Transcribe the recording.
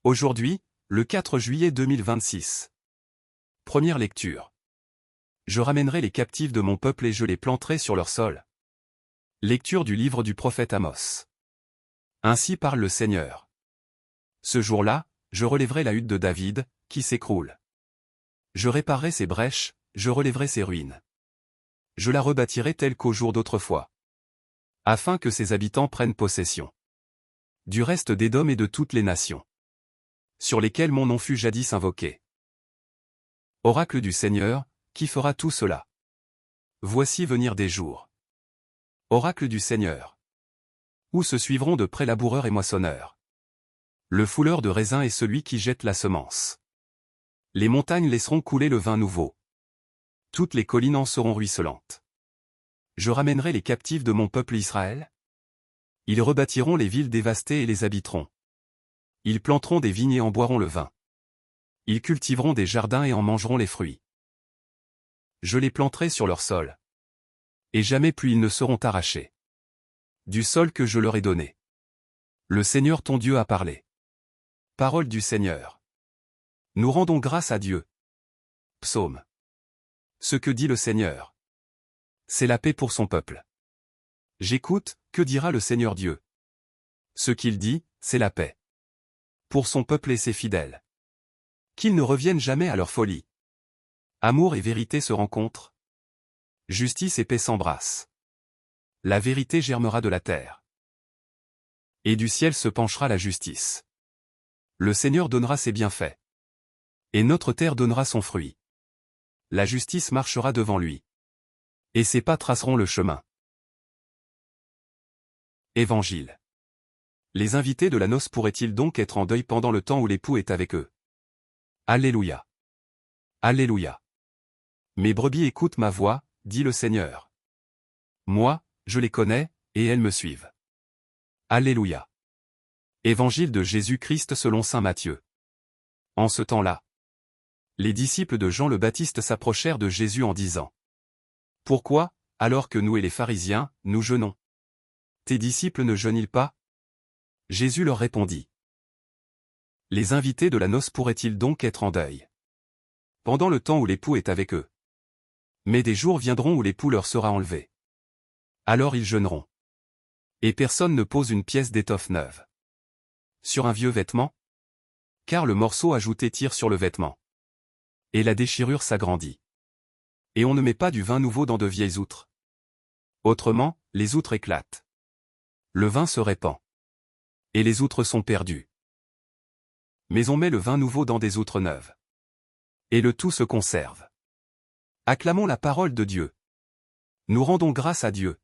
Aujourd'hui, le 4 juillet 2026. Première lecture. Je ramènerai les captifs de mon peuple et je les planterai sur leur sol. Lecture du livre du prophète Amos. Ainsi parle le Seigneur. Ce jour-là, je relèverai la hutte de David, qui s'écroule. Je réparerai ses brèches, je relèverai ses ruines. Je la rebâtirai telle qu'au jour d'autrefois. Afin que ses habitants prennent possession. Du reste d'Édom et de toutes les nations. Sur lesquels mon nom fut jadis invoqué. Oracle du Seigneur, qui fera tout cela? Voici venir des jours. Oracle du Seigneur. Où se suivront de près laboureurs et moissonneurs. Le fouleur de raisin est celui qui jette la semence. Les montagnes laisseront couler le vin nouveau. Toutes les collines en seront ruisselantes. Je ramènerai les captifs de mon peuple Israël. Ils rebâtiront les villes dévastées et les habiteront. Ils planteront des vignes et en boiront le vin. Ils cultiveront des jardins et en mangeront les fruits. Je les planterai sur leur sol. Et jamais plus ils ne seront arrachés. Du sol que je leur ai donné. Le Seigneur ton Dieu a parlé. Parole du Seigneur. Nous rendons grâce à Dieu. Psaume. Ce que dit le Seigneur. C'est la paix pour son peuple. J'écoute, que dira le Seigneur Dieu? Ce qu'il dit, c'est la paix. Pour son peuple et ses fidèles. Qu'ils ne reviennent jamais à leur folie. Amour et vérité se rencontrent. Justice et paix s'embrassent. La vérité germera de la terre. Et du ciel se penchera la justice. Le Seigneur donnera ses bienfaits. Et notre terre donnera son fruit. La justice marchera devant lui. Et ses pas traceront le chemin. Évangile. Les invités de la noce pourraient-ils donc être en deuil pendant le temps où l'époux est avec eux? Alléluia. Alléluia. Mes brebis écoutent ma voix, dit le Seigneur. Moi, je les connais, et elles me suivent. Alléluia. Évangile de Jésus-Christ selon saint Matthieu. En ce temps-là, les disciples de Jean le Baptiste s'approchèrent de Jésus en disant: Pourquoi, alors que nous et les pharisiens, nous jeûnons? Tes disciples ne jeûnent-ils pas? Jésus leur répondit: Les invités de la noce pourraient-ils donc être en deuil pendant le temps où l'époux est avec eux? Mais des jours viendront où l'époux leur sera enlevé. Alors ils jeûneront. Et personne ne pose une pièce d'étoffe neuve sur un vieux vêtement? Car le morceau ajouté tire sur le vêtement. Et la déchirure s'agrandit. Et on ne met pas du vin nouveau dans de vieilles outres. Autrement, les outres éclatent. Le vin se répand. Et les outres sont perdues. Mais on met le vin nouveau dans des outres neuves. Et le tout se conserve. Acclamons la parole de Dieu. Nous rendons grâce à Dieu.